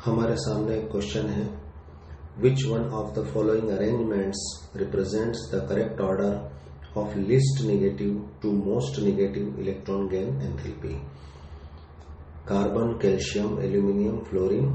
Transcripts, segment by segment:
हमारे सामने एक क्वेश्चन है, which one of the following arrangements represents the correct order of least negative to most negative electron gain enthalpy. Carbon, calcium, aluminium, fluorine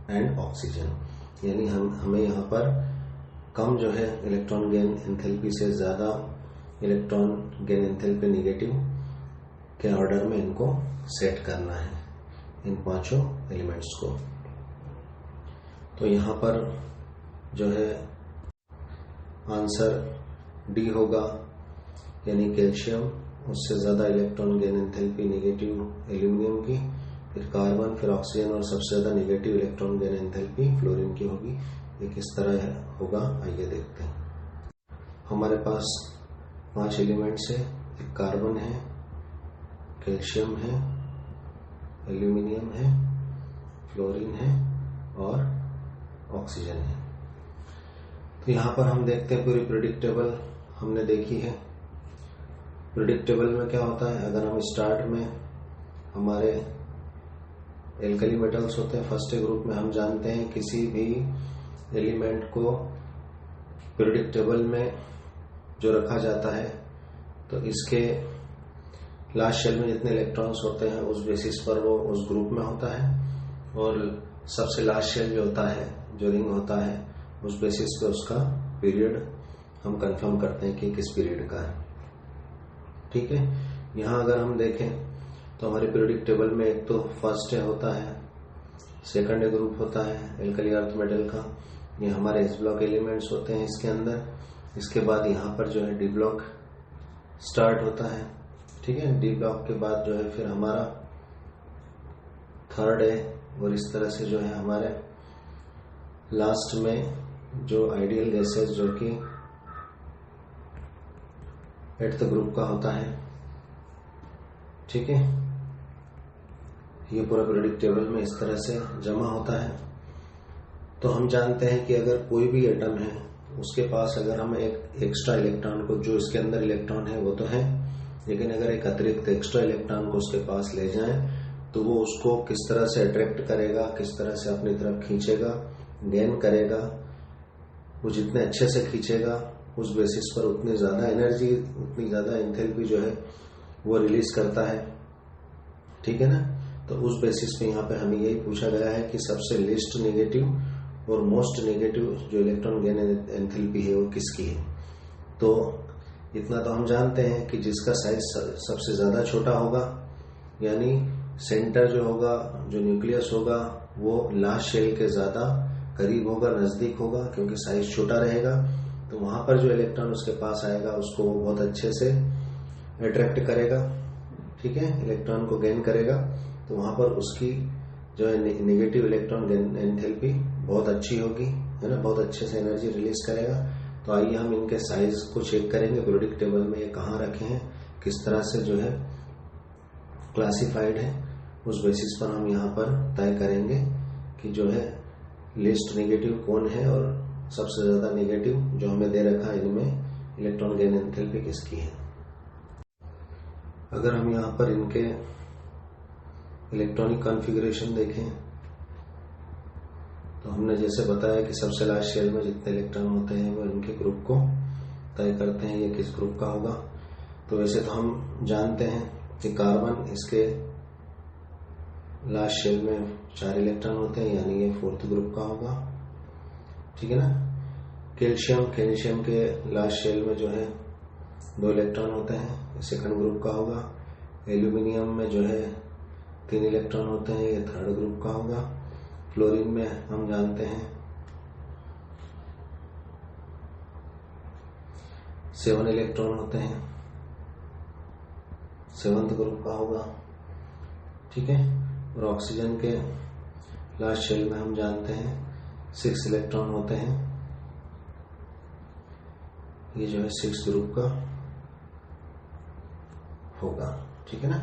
and oxygen. यानी हमें यहाँ पर कम जो है इलेक्ट्रॉन गेन एंथैल्पी से ज्यादा इलेक्ट्रॉन गेन एंथैल्पी नेगेटिव के order में इनको सेट करना है, इन पांचों एलिमेंट्स को। तो यहाँ पर जो है आंसर डी होगा, यानी कैल्शियम, उससे ज्यादा electron gain enthalpy negative aluminium की, फिर कार्बन, फिर ऑक्सीजन और सबसे ज्यादा negative electron gain enthalpy fluorine की होगी। ये किस तरह होगा आइए देखते हैं। हमारे पास 5 एलिमेंट्स है, एक कार्बन है, कैल्शियम है, एल्यूमिनियम है, फ्लोरीन है और ऑक्सीजन है। तो यहां पर हम देखते हैं पूरी प्रेडिक्टेबल हमने देखी है। प्रेडिक्टेबल में क्या होता है, अगर हम स्टार्ट में हमारे एल्कली मेटल्स होते हैं फर्स्ट ग्रुप में, हम जानते हैं किसी भी एलिमेंट को प्रेडिक्टेबल में जो रखा जाता है तो इसके लास्ट शेल में जितने इलेक्ट्रॉन्स होते हैं उस बेसिस पर वो उस ग्रुप में होता है, और सबसे लास्ट शेल जो होता है, जो रिंग होता है, उस बेसिस पे उसका पीरियड हम कंफर्म करते हैं कि किस पीरियड का है। ठीक है, यहां अगर हम देखें तो हमारे पीरियडिक टेबल में एक तो फर्स्ट होता है, सेकंड ग्रुप होता है एल्कली अर्थ मेटल का, ये हमारे एस ब्लॉक एलिमेंट्स होते हैं इसके अंदर। इसके बाद यहाँ पर जो है डी ब्लॉक स्टार्ट होता है। ठीक है, डी ब्लॉक के बाद जो है फिर हमारा थर्ड है, और इस तरह से जो है हमारे लास्ट में जो आइडियल गैसेस जो कि 8th ग्रुप का होता है। ठीक है, ये पूरा पीरियडिक टेबल में इस तरह से जमा होता है। तो हम जानते हैं कि अगर कोई भी एटम है उसके पास अगर हम एक एक्स्ट्रा इलेक्ट्रॉन को, जो इसके अंदर इलेक्ट्रॉन है वो तो है, लेकिन अगर एक अतिरिक्त एक्स्ट्रा इलेक्ट्रॉन को उसके पास ले जाएं तो वो उसको किस तरह से अट्रैक्ट करेगा, किस तरह से अपनी तरफ खींचेगा, गेन करेगा। वो जितने अच्छे से खींचेगा उस बेसिस पर उतनी ज्यादा एनर्जी, उतनी ज्यादा एंथैल्पी जो है वो रिलीज करता है। ठीक है ना, तो उस बेसिस पे यहाँ पे हमें यही पूछा गया है कि सबसे लीस्ट नेगेटिव और मोस्ट नेगेटिव जो इलेक्ट्रॉन गेन एंथैल्पी है वो किसकी है। तो इतना तो हम जानते हैं कि जिसका साइज सबसे ज्यादा छोटा होगा, यानी सेंटर जो होगा, जो न्यूक्लियस होगा, वो लास्ट शेल के ज्यादा करीब होगा, नजदीक होगा, क्योंकि साइज छोटा रहेगा। तो वहां पर जो इलेक्ट्रॉन उसके पास आएगा उसको वो बहुत अच्छे से अट्रैक्ट करेगा। ठीक है, इलेक्ट्रॉन को गेन करेगा, तो वहां पर उसकी जो है नेगेटिव इलेक्ट्रॉन गेन एंथैल्पी बहुत अच्छी होगी, है ना, बहुत अच्छे से एनर्जी रिलीज करेगा। तो आइए हम इनके साइज को चेक करेंगे, पीरियडिक टेबल में ये कहाँ रखे हैं, किस तरह से जो है क्लासिफाइड है, उस बेसिस पर हम यहाँ पर तय करेंगे कि जो है लीस्ट नेगेटिव कौन है और सबसे ज्यादा नेगेटिव जो हमें दे रखा है इनमें इलेक्ट्रॉन गेन एंथैल्पी किसकी है। अगर हम यहाँ पर इनके इलेक्ट्रॉनिक कॉन्फ़िगरेशन देखें तो हमने जैसे बताया कि सबसे लास्ट शेल में जितने इलेक्ट्रॉन होते हैं वो इनके ग्रुप को तय करते हैं, ये किस ग्रुप का होगा। तो वैसे तो हम जानते हैं कि कार्बन, इसके लास्ट शेल में 4 इलेक्ट्रॉन होते हैं, यानी ये 4th ग्रुप का होगा। ठीक है ना, कैल्शियम के लास्ट शेल में जो है 2 इलेक्ट्रॉन होते हैं, ये 2nd ग्रुप का होगा। एल्यूमिनियम में जो है 3 इलेक्ट्रॉन होते हैं, ये 3rd ग्रुप का होगा। फ्लोरीन में हम जानते हैं 7 इलेक्ट्रॉन होते हैं, 7th ग्रुप का होगा। ठीक है, और ऑक्सीजन के लास्ट शेल में हम जानते हैं 6 इलेक्ट्रॉन होते हैं, ये जो है 6th ग्रुप का होगा। ठीक है ना,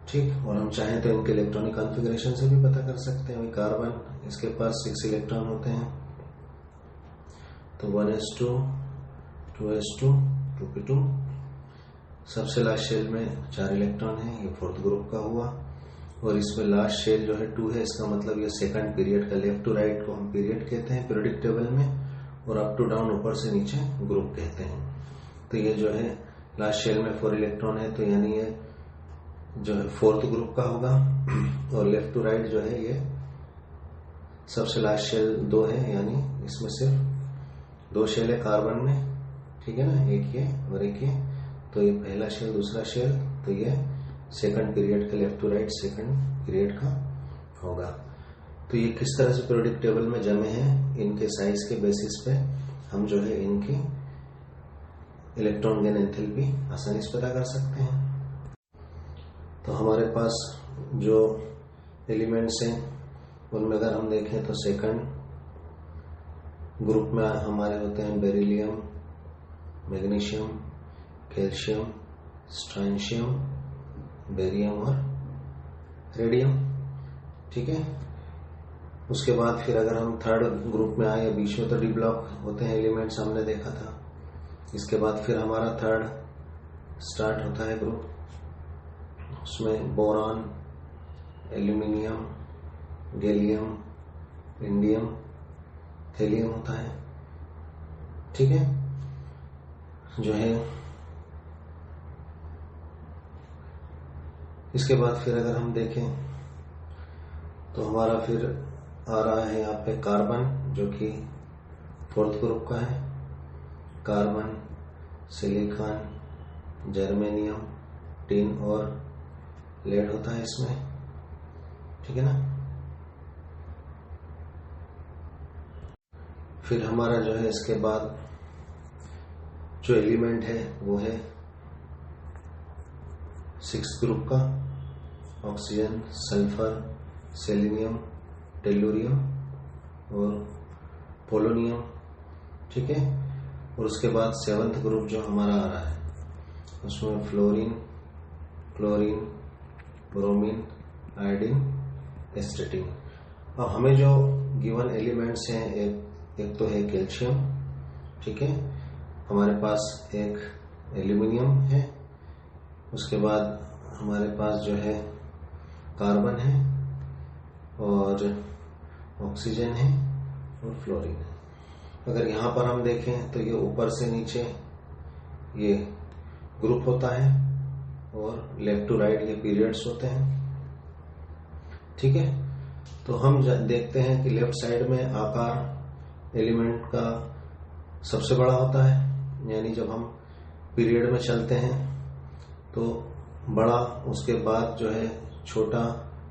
ठीक। और हम चाहें तो इनके इलेक्ट्रॉनिक कॉन्फ़िगरेशन से भी पता कर सकते हैं। कार्बन, इसके पास 6 इलेक्ट्रॉन होते हैं, तो 1s2, 2s2, 2p2। सबसे लास्ट शेल में 4 इलेक्ट्रॉन है, ये 4th ग्रुप का हुआ। और इसमें लास्ट शेल जो है 2 है, इसका मतलब ये सेकंड पीरियड का, लेफ्ट टू राइट को हम पीरियड कहते हैं पीरियोडिक टेबल में, और अप टू डाउन ऊपर से नीचे ग्रुप कहते हैं। तो ये जो है लास्ट शेल में 4 इलेक्ट्रॉन है, तो यानी ये जो है 4th ग्रुप का होगा। और लेफ्ट टू राइट जो है ये सबसे लास्ट शेल 2 है, यानी इसमें सिर्फ 2 शेल है कार्बन में, ठीक है ना, एक ये और एक ये। तो ये पहला शेल दूसरा शेल, तो ये सेकंड पीरियड का, left to right second period का होगा। तो ये किस तरह से पीरियोडिक टेबल में जमे हैं, इनके साइज के बेसिस पे हम जो है इनकी इलेक्ट्रॉन गेन एंथैल्पी आसानी से पता कर सकते हैं। तो हमारे पास जो एलिमेंट्स हैं उनमें अगर हम देखें तो सेकंड ग्रुप में हमारे होते हैं बेरिलियम, मैग्नीशियम, कैल्शियम, स्ट्रांशियम, बेरियम और रेडियम, ठीक है। उसके बाद फिर अगर हम थर्ड ग्रुप में आए, बीच में तो डी ब्लॉक होते हैं एलिमेंट्स, हमने देखा था। इसके बाद फिर हमारा थर्ड स्टार्ट होता है ग्रुप, उसमें boron, aluminium, gallium, indium, thallium होता है, ठीक है, जो है। इसके बाद फिर अगर हम देखें तो हमारा फिर आ रहा है यहाँ पे कार्बन, जो कि 4th ग्रुप का है। कार्बन, सिलिकॉन, जर्मेनियम, टिन और लेड होता है इसमें, ठीक है ना। फिर हमारा जो है इसके बाद जो एलिमेंट है वो है 6th ग्रुप का, ऑक्सीजन, सल्फर, सेलेनियम, टेल्यूरियम और पोलोनियम, ठीक है। और उसके बाद 7th ग्रुप जो हमारा आ रहा है उसमें फ्लोरीन, क्लोरीन, ब्रोमीन, आयोडीन, एस्टेटिन। अब हमें जो गिवन एलिमेंट्स हैं, एक तो है कैल्शियम, ठीक है, हमारे पास एक एल्यूमिनियम है, उसके बाद हमारे पास जो है कार्बन है और ऑक्सीजन है और फ्लोरीन है। अगर यहाँ पर हम देखें तो ये ऊपर से नीचे ये ग्रुप होता है और लेफ्ट टू राइट ये पीरियड्स होते हैं, ठीक है। तो हम देखते हैं कि लेफ्ट साइड में आकार एलिमेंट का सबसे बड़ा होता है, यानी जब हम पीरियड में चलते हैं तो बड़ा, उसके बाद जो है छोटा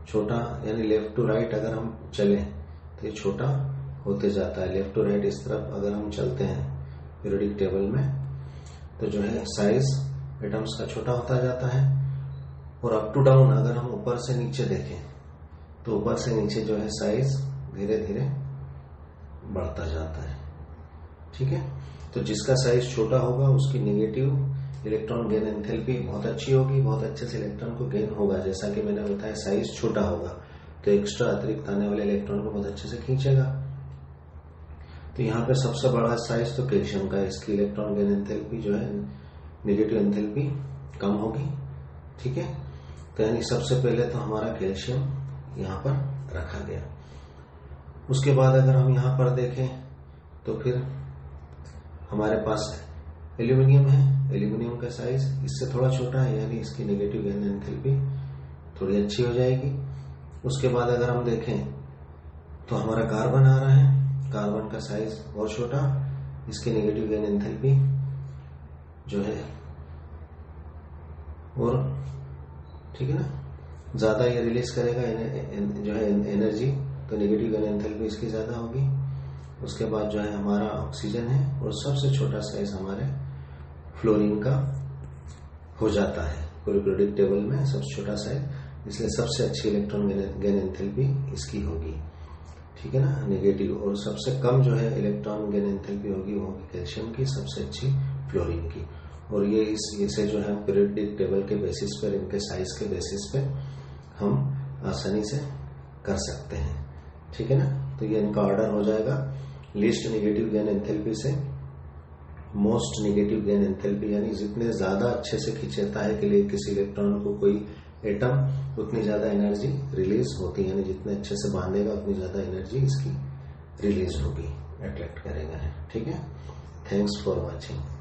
छोटा, यानी लेफ्ट टू राइट अगर हम चले तो ये छोटा होते जाता है। लेफ्ट टू राइट इस तरफ अगर हम चलते हैं पीरियोडिक टेबल में तो जो है साइज एटम्स का छोटा होता जाता है। और अप टू डाउन अगर हम ऊपर से नीचे देखें तो ऊपर से नीचे जो है साइज धीरे धीरे बढ़ता जाता है, ठीक है। तो जिसका साइज छोटा होगा उसकी नेगेटिव इलेक्ट्रॉन गेन एंथैल्पी बहुत अच्छी होगी, बहुत अच्छे से इलेक्ट्रॉन को गेन होगा। जैसा कि मैंने बताया साइज छोटा होगा तो एक्स्ट्रा अतिरिक्त आने वाले इलेक्ट्रॉन को बहुत अच्छे से खींचेगा। तो यहाँ पे सबसे बड़ा साइज तो कैल्शियम का है, इसकी इलेक्ट्रॉन गेन एंथैल्पी जो है नेगेटिव एंथैल्पी कम होगी, ठीक है। तो यानी सबसे पहले तो हमारा कैल्शियम यहाँ पर रखा गया। उसके बाद अगर हम यहाँ पर देखें तो फिर हमारे पास एल्यूमिनियम है। एल्यूमिनियम का साइज इससे थोड़ा छोटा है, यानी इसकी नेगेटिव गेन एंथैल्पी थोड़ी अच्छी हो जाएगी। उसके बाद अगर हम देखें तो हमारा कार्बन आ रहा है, कार्बन का साइज बहुत छोटा, इसकी नेगेटिव गेन एंथैल्पी जो है और ठीक है ना, ज्यादा ये रिलीज करेगा जो है एनर्जी, तो नेगेटिव गेन एंथैल्पी इसकी ज्यादा होगी। उसके बाद जो है हमारा ऑक्सीजन है और सबसे छोटा साइज हमारे फ्लोरीन का हो जाता है पूरे पीरियोडिक टेबल में, सबसे छोटा साइज, इसलिए सबसे अच्छी इलेक्ट्रॉन गेन एंथैल्पी इसकी होगी, ठीक है ना, नेगेटिव। और सबसे कम जो है इलेक्ट्रॉन गेन एंथैल्पी होगी वो होगी कैल्शियम की, सबसे अच्छी फ्लोरीन की। और ये इसे जो है पीरियोडिक टेबल के बेसिस पर, इनके साइज के बेसिस पे हम आसानी से कर सकते हैं, ठीक है ना। तो ये इनका ऑर्डर हो जाएगा लीस्ट नेगेटिव गेन एंथैल्पी से मोस्ट नेगेटिव गेन एंथैल्पी, यानी जितने ज्यादा अच्छे से खींचता है कि लिए किसी इलेक्ट्रॉन को कोई एटम उतनी ज्यादा एनर्जी रिलीज होती है, यानी जितने अच्छे से बांधेगा उतनी ज्यादा एनर्जी इसकी रिलीज होगी, अट्रैक्ट करेगा। ठीक है, थैंक्स फॉर वॉचिंग।